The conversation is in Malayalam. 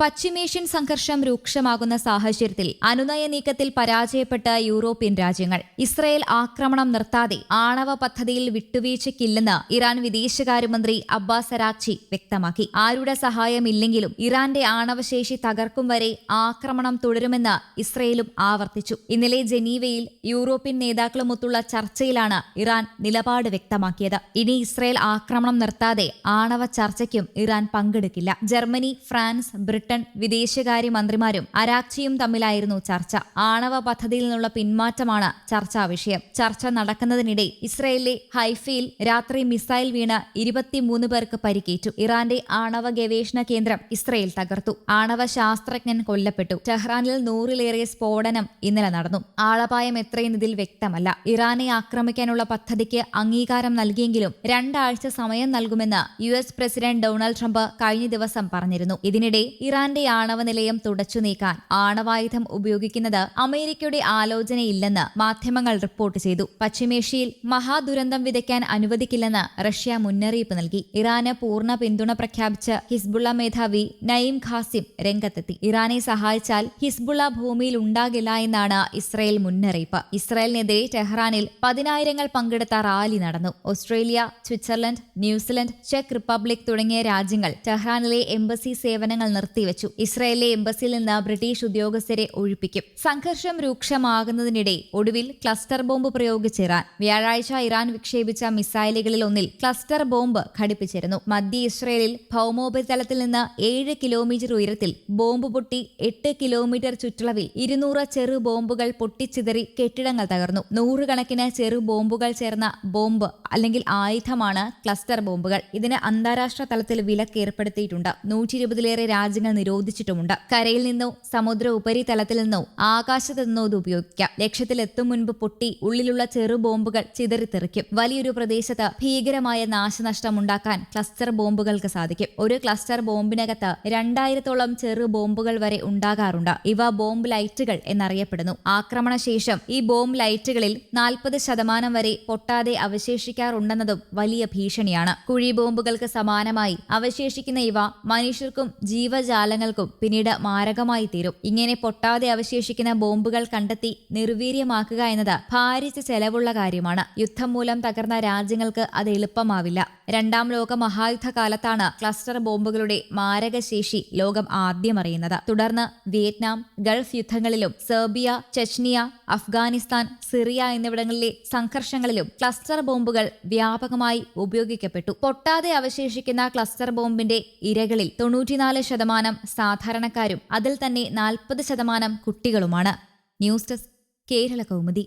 പശ്ചിമേഷ്യൻ സംഘർഷം രൂക്ഷമാകുന്ന സാഹചര്യത്തിൽ അനുനയ നീക്കത്തിൽ പരാജയപ്പെട്ട യൂറോപ്യൻ രാജ്യങ്ങൾ ഇസ്രയേൽ ആക്രമണം നിർത്താതെ ആണവ പദ്ധതിയിൽ വിട്ടുവീഴ്ചയ്ക്കില്ലെന്ന് ഇറാൻ വിദേശകാര്യമന്ത്രി അബ്ബാസ് അരാഗ്ചി വ്യക്തമാക്കി. ആരുടെ സഹായമില്ലെങ്കിലും ഇറാന്റെ ആണവശേഷി തകർക്കും വരെ ആക്രമണം തുടരുമെന്ന് ഇസ്രയേലും ആവർത്തിച്ചു. ഇന്നലെ ജനീവയിൽ യൂറോപ്യൻ നേതാക്കളുമൊത്തുള്ള ചർച്ചയിലാണ് ഇറാൻ നിലപാട് വ്യക്തമാക്കിയത്. ഇനി ഇസ്രയേൽ ആക്രമണം നിർത്താതെ ആണവ ചർച്ചയ്ക്കും ഇറാൻ പങ്കെടുക്കില്ല. ജർമ്മനി, ഫ്രാൻസ്, ബ്രിട്ടൻ വിദേശകാര്യമന്ത്രിമാരും അരാഗ്ചിയും തമ്മിലായിരുന്നു ചർച്ച. ആണവ പദ്ധതിയിൽ നിന്നുള്ള പിന്മാറ്റമാണ് ചർച്ചാ വിഷയം. ചർച്ച നടക്കുന്നതിനിടെ ഇസ്രയേലിലെ ഹൈഫയിൽ രാത്രി മിസൈൽ വീണ് 23 പേർക്ക് പരിക്കേറ്റു. ഇറാന്റെ ആണവ ഗവേഷണ കേന്ദ്രം ഇസ്രയേൽ തകർത്തു. ആണവ ശാസ്ത്രജ്ഞൻ കൊല്ലപ്പെട്ടു. ടെഹ്റാനിൽ 100-ലേറെ സ്ഫോടനം ഇന്നലെ നടന്നു. ആളപായം എത്രയെന്ന് ഇതിൽ വ്യക്തമല്ല. ഇറാനെ ആക്രമിക്കാനുള്ള പദ്ധതിക്ക് അംഗീകാരം നൽകിയെങ്കിലും 2 ആഴ്ച സമയം നൽകുമെന്ന് US പ്രസിഡന്റ് ഡൊണാൾഡ് ട്രംപ് കഴിഞ്ഞ ദിവസം പറഞ്ഞിരുന്നു. ഇതിനിടെ ഇറാന്റെ ആണവ നിലയം തുടച്ചു നീക്കാൻ ആണവായുധം ഉപയോഗിക്കുന്നത് അമേരിക്കയുടെ ആലോചനയില്ലെന്ന് മാധ്യമങ്ങൾ റിപ്പോർട്ട് ചെയ്തു. പശ്ചിമേഷ്യയിൽ മഹാദുരന്തം വിതയ്ക്കാൻ അനുവദിക്കില്ലെന്ന് റഷ്യ മുന്നറിയിപ്പ് നൽകി. ഇറാന് പൂർണ്ണ പിന്തുണ പ്രഖ്യാപിച്ച് ഹിസ്ബുള്ള മേധാവി നയീം ഖാസിം രംഗത്തെത്തി. ഇറാനെ സഹായിച്ചാൽ ഹിസ്ബുള്ള ഭൂമിയിൽ ഉണ്ടാകില്ല എന്നാണ് ഇസ്രയേൽ മുന്നറിയിപ്പ്. ഇസ്രയേലിനെതിരെ ടെഹ്റാനിൽ 10,000 പങ്കെടുത്ത റാലി നടന്നു. Australia, Switzerland, New Zealand, check republic തുടങ്ങിയ രാജ്യങ്ങൾ ടെഹ്റാനിലെ എംബസി സേവനങ്ങൾ നിർത്തിവെച്ചു. ഇസ്രായേലിലെ എംബസിയിൽ നിന്ന് ബ്രിട്ടീഷ് ഉദ്യോഗസ്ഥരെ ഒഴിപ്പിക്കും. സംഘർഷം രൂക്ഷമാകുന്നതിനിടെ ഒടുവിൽ ക്ലസ്റ്റർ ബോംബ് പ്രയോഗിച്ച് ഇറാൻ. വ്യാഴാഴ്ച ഇറാൻ വിക്ഷേപിച്ച മിസൈലുകളിൽ ഒന്നിൽ ക്ലസ്റ്റർ ബോംബ് ഘടിപ്പിച്ചിരുന്നു. മധ്യ ഇസ്രായേലിൽ ഭൗമോപരിതലത്തിൽ നിന്ന് 7 കിലോമീറ്റർ ഉയരത്തിൽ ബോംബ് പൊട്ടി 8 കിലോമീറ്റർ ചുറ്റളവിൽ 200 ചെറു ബോംബുകൾ പൊട്ടിച്ചിതറി കെട്ടിടങ്ങൾ തകർന്നു. 100 കണക്കിന് ചെറു ബോംബുകൾ ചേർന്ന ബോംബ് അല്ലെങ്കിൽ ആയുധമാണ് ക്ലസ്റ്റർ ബോംബുകൾ. ഇതിന് അന്താരാഷ്ട്ര തലത്തിൽ വിലക്ക് ഏർപ്പെടുത്തിയിട്ടുണ്ട്. 120-ലേറെ രാജ്യങ്ങൾ നിരോധിച്ചിട്ടുമുണ്ട്. കരയിൽ നിന്നോ സമുദ്ര ഉപരിതലത്തിൽ നിന്നോ ആകാശത്ത് നിന്നോ ഇത് ഉപയോഗിക്കാം. ലക്ഷ്യത്തിലെത്തും മുൻപ് പൊട്ടി ഉള്ളിലുള്ള ചെറു ബോംബുകൾ ചിതറിത്തെറിക്കും. വലിയൊരു പ്രദേശത്ത് ഭീകരമായ നാശനഷ്ടം ഉണ്ടാക്കാൻ ക്ലസ്റ്റർ ബോംബുകൾക്ക് സാധിക്കും. ഒരു ക്ലസ്റ്റർ ബോംബിനകത്ത് 2000-ഓളം ചെറു ബോംബുകൾ വരെ ഉണ്ടാകാറുണ്ട്. ഇവ ബോംബ് ലൈറ്റുകൾ എന്നറിയപ്പെടുന്നു. ആക്രമണശേഷം ഈ ബോംബ് ലൈറ്റുകളിൽ 40% വരെ പൊട്ടാതെ അവശേഷിക്കാറുണ്ടെന്നതും വലിയ ഭീഷണിയാണ്. കുഴി ബോംബുകൾക്ക് സമാനമായി അവശേഷിക്കുന്ന ഇവ മനുഷ്യർക്കും ജീവജാലങ്ങൾക്കും പിന്നീട് മാരകമായി തീരും. ഇങ്ങനെ പൊട്ടാതെ അവശേഷിക്കുന്ന ബോംബുകൾ കണ്ടെത്തി നിർവീര്യമാക്കുക എന്നത് ഭാരിച്ച ചെലവുള്ള കാര്യമാണ്. യുദ്ധം മൂലം തകർന്ന രാജ്യങ്ങൾക്ക് അത് എളുപ്പമാവില്ല. 2ാം ലോക മഹായുദ്ധകാലത്താണ് ക്ലസ്റ്റർ ബോംബുകളുടെ മാരകശേഷി ലോകം ആദ്യം അറിയുന്നത്. തുടർന്ന് വിയറ്റ്നാം, ഗൾഫ് യുദ്ധങ്ങളിലും സെർബിയ, ചെച്നിയ, അഫ്ഗാനിസ്ഥാൻ, സിറിയ എന്നിവിടങ്ങളിലെ സംഘർഷങ്ങളിലും ക്ലസ്റ്റർ ബോംബുകൾ വ്യാപകമായി ഉപയോഗിക്കപ്പെട്ടു. പൊട്ടാതെ അവശേഷിക്കുന്ന ക്ലസ്റ്റർ ബോംബിന്റെ ഇരകളിൽ 94% സാധാരണക്കാരും അതിൽ തന്നെ 40% കുട്ടികളുമാണ്. News desk, Kerala Kaumudi.